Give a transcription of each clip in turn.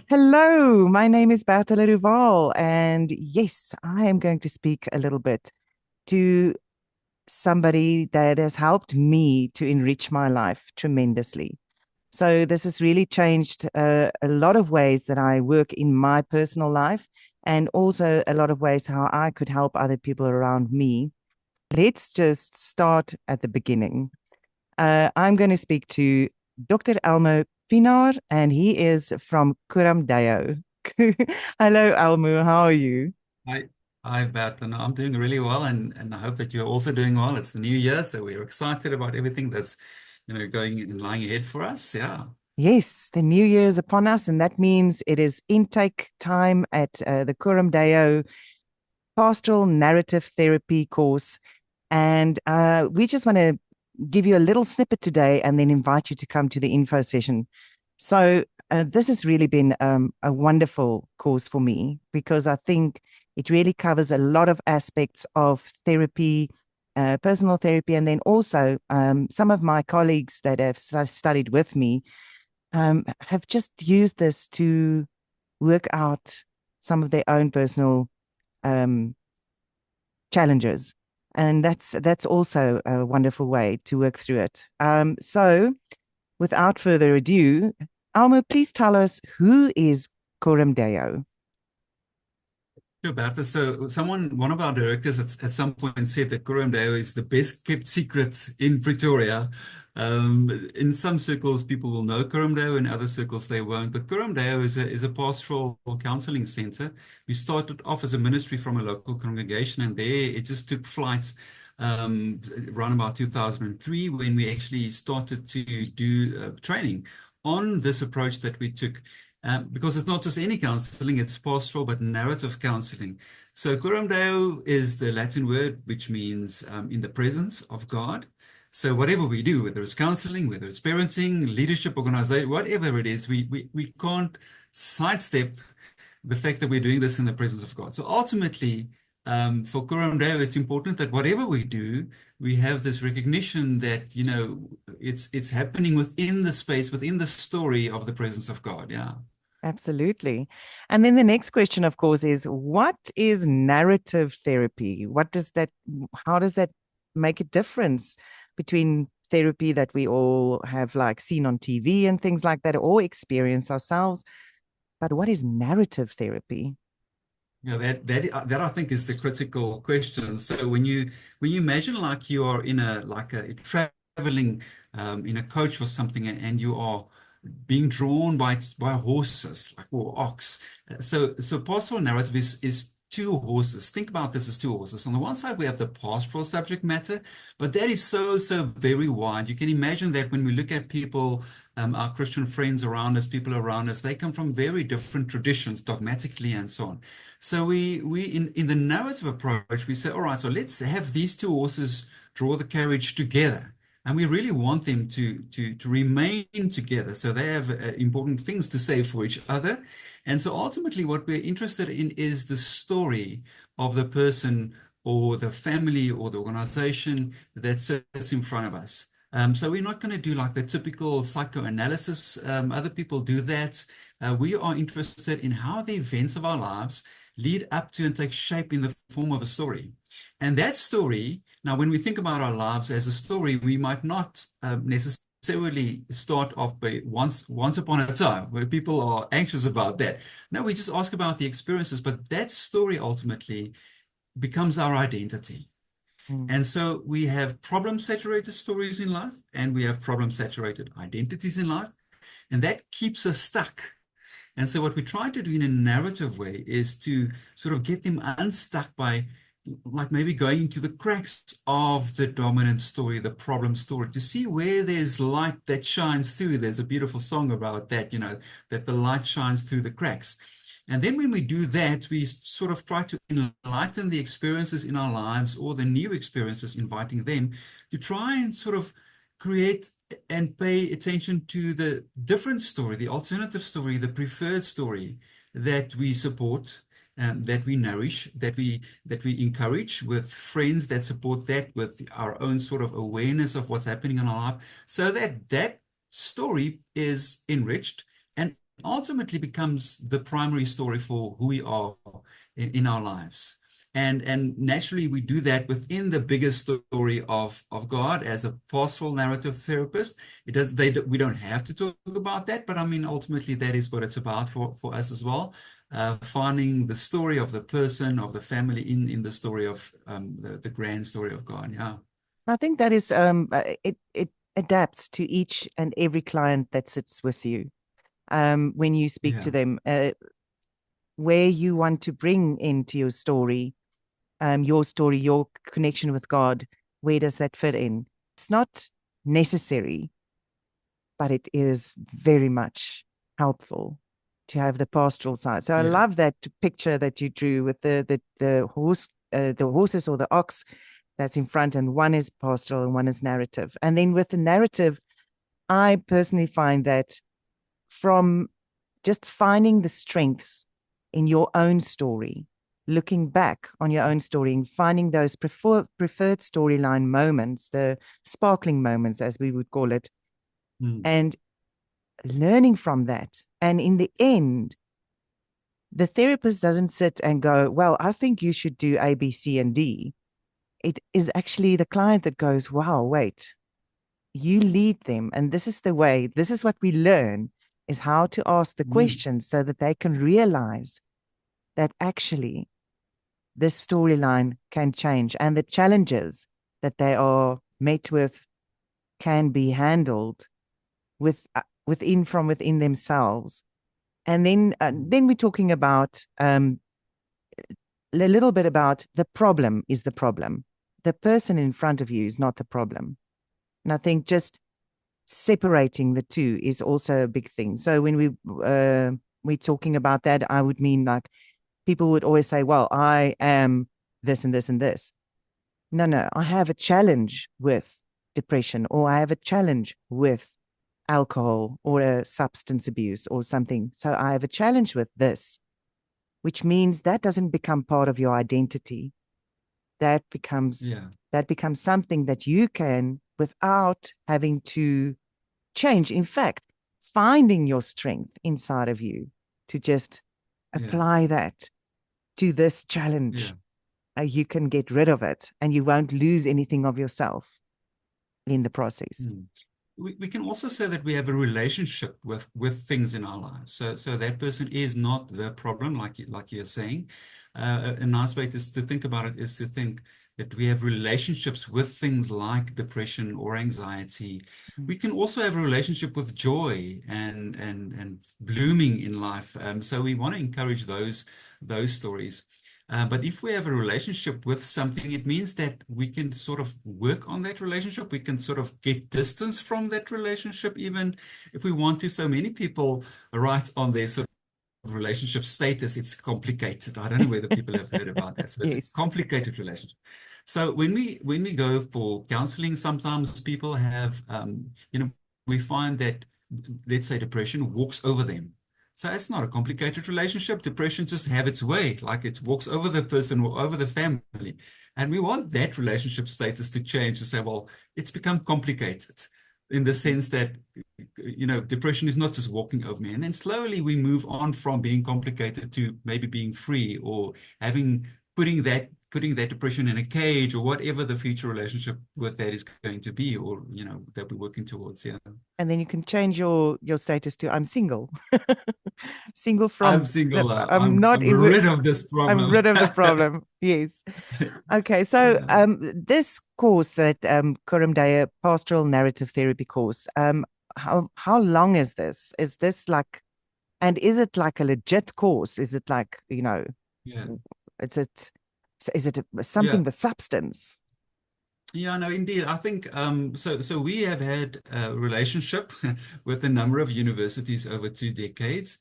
Hello, my name is Bertha Wahl, and yes, I am going to speak a little bit to somebody that has helped me to enrich my life tremendously. So, this has really changed a lot of ways that I work in my personal life, and also a lot of ways how I could help other people around me. Let's just start at the beginning. I'm going to speak to Dr. Elmo Pienaar, and he is from Kuramdeo. Hello, Elmo. How are you? Hi, hi, Bert, and I'm doing really well, and I hope that you're also doing well. It's the new year, so we're excited about everything that's going and lying ahead for us. Yeah. Yes, the new year is upon us, and that means it is intake time at the Kuramdeo Pastoral Narrative Therapy course. And we just want to give you a little snippet today and then invite you to come to the info session. So, this has really been a wonderful course for me because I think it really covers a lot of aspects of therapy, personal therapy, and then also some of my colleagues that have studied with me have just used this to work out some of their own personal um, challenges. And that's also a wonderful way to work through it. So, without further ado, Alma, please tell us who is Coram Deo. Sure, Bertha. So one of our directors at some point said that Coromdale is the best kept secret in Pretoria. In some circles, people will know Coromdale, in other circles they won't. But Coromdale is a pastoral counseling center. We started off as a ministry from a local congregation, and there it just took flight around about 2003 when we actually started to do training on this approach that we took. Because it's not just any counseling, it's pastoral but narrative counseling. So coram deo is the Latin word which means in the presence of God. So whatever we do, whether it's counseling, whether it's parenting, leadership, organization, whatever it is, we can't sidestep the fact that we're doing this in the presence of God. So ultimately, for coram deo, it's important that whatever we do, we have this recognition that, it's happening within the space, within the story of the presence of God. Yeah. Absolutely. And then the next question, of course, is what is narrative therapy? How does that make a difference between therapy that we all have like seen on TV and things like that or experience ourselves? But what is narrative therapy? Yeah, that I think is the critical question. So when you imagine like you are in a traveling in a coach or something, and you are being drawn by horses like or ox. So pastoral narrative is two horses. Think about this as two horses. On the one side we have the pastoral subject matter, but that is so very wide. You can imagine that when we look at people, our Christian friends around us, people around us, they come from very different traditions, dogmatically and so on. So we in the narrative approach, we say, all right, so let's have these two horses draw the carriage together. And we really want them to remain together. So they have important things to say for each other. And so ultimately, what we're interested in is the story of the person or the family or the organization that sits in front of us. So we're not going to do like the typical psychoanalysis. Other people do that. We are interested in how the events of our lives lead up to and take shape in the form of a story. And that story, now when we think about our lives as a story, we might not necessarily start off by once upon a time, where people are anxious about that. No, we just ask about the experiences, but that story ultimately becomes our identity. Mm. And so we have problem-saturated stories in life, and we have problem-saturated identities in life, and that keeps us stuck. And so what we try to do in a narrative way is to sort of get them unstuck by like maybe going into the cracks of the dominant story, the problem story, to see where there's light that shines through. There's a beautiful song about that, that the light shines through the cracks. And then when we do that, we sort of try to enlighten the experiences in our lives or the new experiences, inviting them to try and sort of create and pay attention to the different story, the alternative story, the preferred story that we support, that we nourish, that we encourage with friends that support that, with our own sort of awareness of what's happening in our life, so that that story is enriched and ultimately becomes the primary story for who we are in our lives. And naturally we do that within the bigger story of God as a pastoral narrative therapist. We don't have to talk about that, but I mean ultimately that is what it's about for us as well. Finding the story of the person, of the family in the story of the grand story of God. Yeah. I think that is it adapts to each and every client that sits with you. When you speak to Yeah. them, where you want to bring into your story, your connection with God, where does that fit in? It's not necessary, but it is very much helpful to have the pastoral side. So I Yeah. love that picture that you drew with the horses or the ox that's in front, and one is pastoral and one is narrative. And then with the narrative, I personally find that from just finding the strengths in your own story, looking back on your own story and finding those preferred storyline moments, the sparkling moments, as we would call it, Mm. and learning from that. And in the end, the therapist doesn't sit and go, well, I think you should do A, B, C, and D. It is actually the client that goes, wow, wait, you lead them. And this is the way, this is what we learn, is how to ask the Mm. questions so that they can realize that actually this storyline can change and the challenges that they are met with can be handled within themselves. And then we're talking about a little bit about the problem is the problem. The person in front of you is not the problem. And I think just separating the two is also a big thing. So when we're talking about that, I would mean like people would always say, well, I am this and this and this. No, no, I have a challenge with depression, or I have a challenge with alcohol or a substance abuse or something. So I have a challenge with this, which means that doesn't become part of your identity. That becomes Yeah. that becomes something that you can, without having to change. In fact, finding your strength inside of you to just Yeah. apply that to this Yeah. challenge. You can get rid of it and you won't lose anything of yourself in the process. Mm. We can also say that we have a relationship with things in our lives. So that person is not the problem, like you're saying. A nice way to think about it is to think that we have relationships with things like depression or anxiety. Mm. We can also have a relationship with joy and blooming in life. So we want to encourage those stories. But if we have a relationship with something, it means that we can sort of work on that relationship. We can sort of get distance from that relationship, even if we want to. So many people write on their sort of relationship status, it's complicated. I don't know whether people have heard about that. So it's a Yes. complicated relationship. So when we go for counseling, sometimes people have, we find that, let's say, depression walks over them. So it's not a complicated relationship. Depression just have its way, like it walks over the person or over the family. And we want that relationship status to change, to say, well, it's become complicated in the sense that, depression is not just walking over me. And then slowly we move on from being complicated to maybe being free, or having putting that depression in a cage, or whatever the future relationship with that is going to be, or that we're working towards. Yeah. And then you can change your status to I'm single. Single I'm from the single. I'm not I'm in rid of this I'm problem. rid of the problem. Yes. Okay, so Yeah. this course at Kurum Daya Pastoral Narrative Therapy course, how long is this? Is this like, and is it like a legit course? Is it like, Yeah. is it is it Yeah. something with substance? Yeah, no, indeed. I think so we have had a relationship with a number of universities over 2 decades.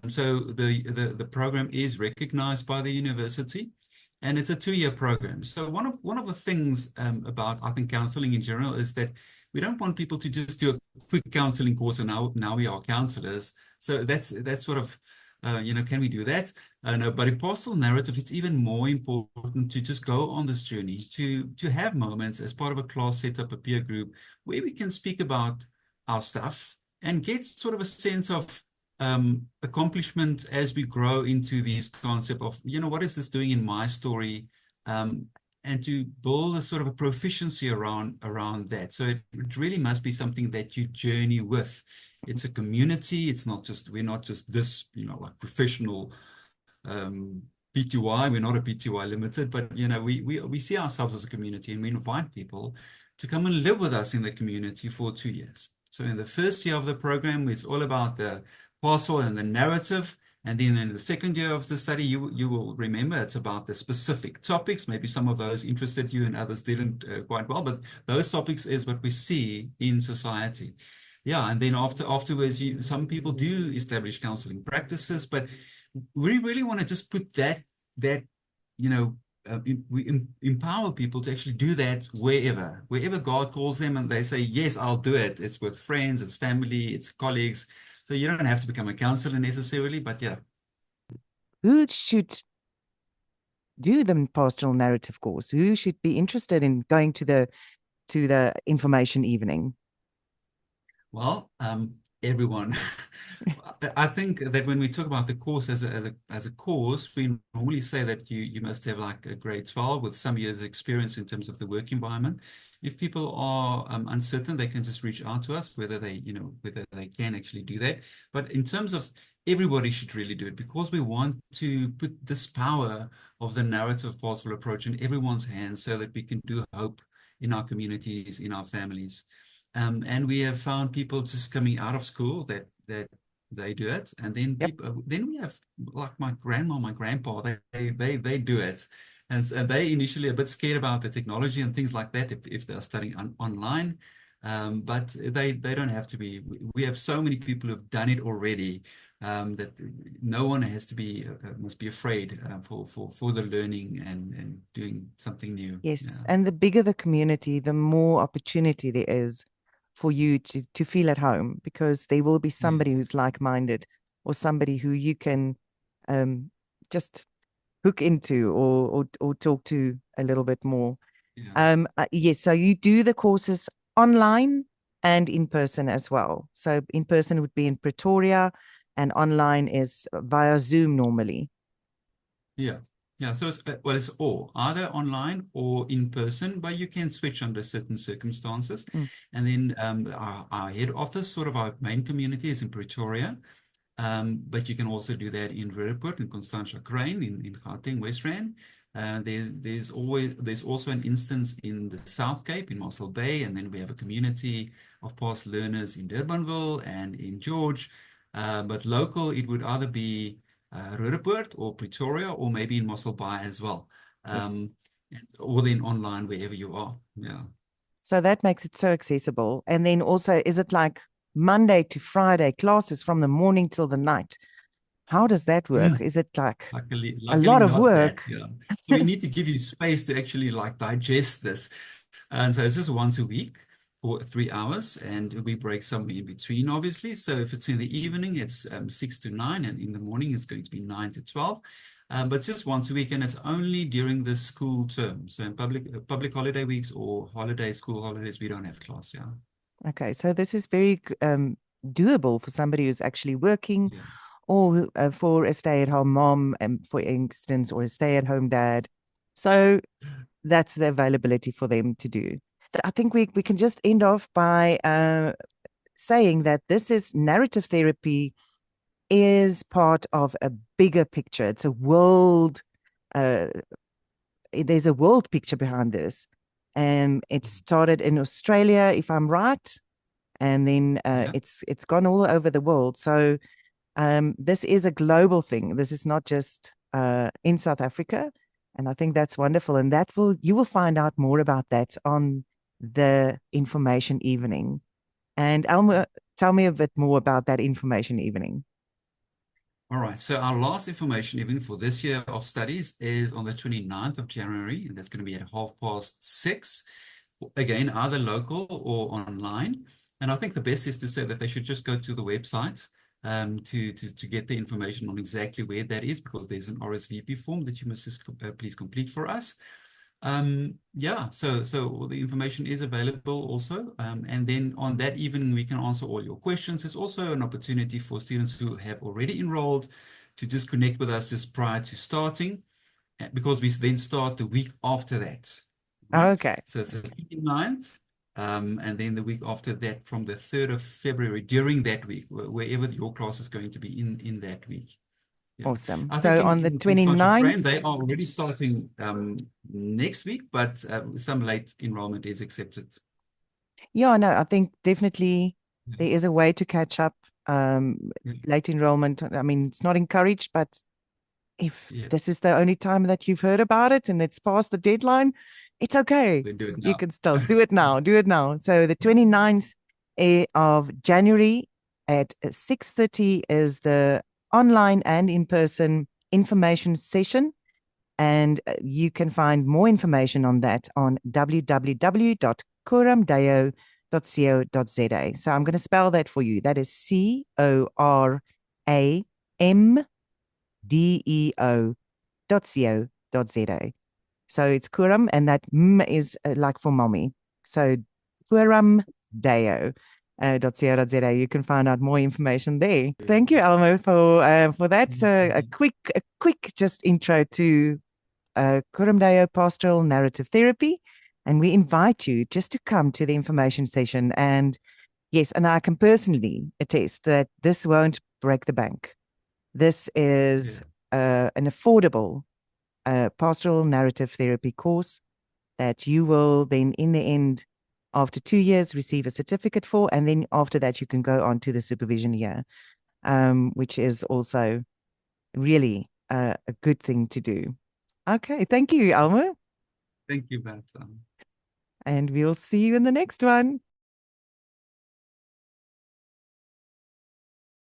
So the program is recognized by the university, and it's a 2-year program. So one of the things about, I think, counseling in general is that we don't want people to just do a quick counseling course and now we are counselors. So that's sort of can we do that? No, but in pastoral narrative, it's even more important to just go on this journey, to have moments as part of a class, set up a peer group where we can speak about our stuff and get sort of a sense of accomplishment as we grow into these concept of, what is this doing in my story? And to build a sort of a proficiency around that. So it really must be something that you journey with. It's a community. We're not just this, like professional PTY. We're not a PTY limited, but we see ourselves as a community, and we invite people to come and live with us in the community for 2 years. So in the first year of the program, it's all about the pastoral and the narrative. And then in the second year of the study, you will remember it's about the specific topics. Maybe some of those interested you and others didn't quite well, but those topics is what we see in society. Yeah, and then afterwards, some people do establish counseling practices, but we really want to just put that we empower people to actually do that wherever God calls them, and they say, yes, I'll do it. It's with friends, it's family, it's colleagues. So you don't have to become a counselor necessarily, but yeah. Who should do the pastoral narrative course? Who should be interested in going to the information evening? Well, everyone. I think that when we talk about the course as a course, we normally say that you must have like a grade 12 with some years experience in terms of the work environment. If people are uncertain, they can just reach out to us, whether they can actually do that. But in terms of everybody should really do it, because we want to put this power of the narrative pastoral approach in everyone's hands so that we can do hope in our communities, in our families. And we have found people just coming out of school that they do it, and then Yep. then we have like my grandma, my grandpa, they do it, and they initially a bit scared about the technology and things like that if they're studying online, but they don't have to be. We have so many people who've done it already. That no one must be afraid for the learning and doing something new. Yes. Yeah. And the bigger the community, the more opportunity there is for you to feel at home, because there will be Yeah. somebody who's like-minded, or somebody who you can um, just hook into, or talk to a little bit more. Yeah. Yes, so you do the courses online and in person as well. So in person would be in Pretoria, and online is via Zoom normally. Yeah. Yeah. So it's all either online or in person, but you can switch under certain circumstances. Mm. And then our head office, sort of our main community, is in Pretoria. But you can also do that in Roodepoort and Constantia Crane in Gauteng, West Rand. There's also an instance in the South Cape in Mossel Bay, and then we have a community of past learners in Durbanville and in George. But local, it would either be Roodepoort or Pretoria, or maybe in Mossel Bay as well. Yes. Or then online wherever you are. Yeah. So that makes it so accessible. And then also, is it like Monday to Friday classes from the morning till the night? How does that Yeah. work? Is it like a Luckily lot of not that. work? Yeah. So we need to give you space to actually like digest this. And so it's just once a week for 3 hours, and we break somewhere in between, obviously. So if it's in the evening, it's 6 to 9, and in the morning, it's going to be 9 to 12. But just once a week, and it's only during the school term. So in public holiday weeks or school holidays, we don't have class. Yeah. Okay, so this is very doable for somebody who's actually working, Yeah. or for a stay-at-home mom, for instance, or a stay-at-home dad. So that's the availability for them to do. I think we can just end off by saying that this is narrative therapy is part of a bigger picture. It's a world. Uh, there's a world picture behind this. It started in Australia, if I'm right, and then Yeah. it's gone all over the world. So this is a global thing. This is not just in South Africa, and I think that's wonderful. And you will find out more about that on the information evening. And Elmo, tell me a bit more about that information evening. All right, so our last information even for this year of studies is on the 29th of January, and that's going to be at 6:30. Again, either local or online. And I think the best is to say that they should just go to the website to get the information on exactly where that is, because there's an RSVP form that you must just please complete for us. Yeah, so all the information is available also. And then on that evening, we can answer all your questions. There's also an opportunity for students who have already enrolled to just connect with us just prior to starting, because we then start the week after that, right? Okay. So it's the 29th, and then the week after that from the 3rd of February during that week, wherever your class is going to be in that week. Yeah. Awesome. I think So on the in Start Your 29th, Brain, they are already starting next week, but some late enrollment is accepted. yeah, no, I think definitely Yeah. there is a way to catch up. Yeah. Late enrollment, I mean, it's not encouraged, but if Yeah. this is the only time that you've heard about it and it's past the deadline, it's okay. Then do it You now. can still do it now. Do it now. So the 29th of January at 6:30 is the online and in-person information session. And you can find more information on that on www.coramdeo.co.za. So I'm going to spell that for you. That is CORAMDEO.co.za. So it's Kuram, and that M is like for mommy. So coramdeo.co.za. You can find out more information there. Thank you, Elmo, for that. So a quick just intro to Kuram Deo Pastoral Narrative Therapy. And we invite you just to come to the information session. And yes, and I can personally attest that this won't break the bank. This is an affordable pastoral narrative therapy course that you will then, in the end, after 2 years, receive a certificate for. And then after that, you can go on to the supervision year, which is also really a good thing to do. Okay, thank you, Alma. Thank you, Bertha. And we'll see you in the next one.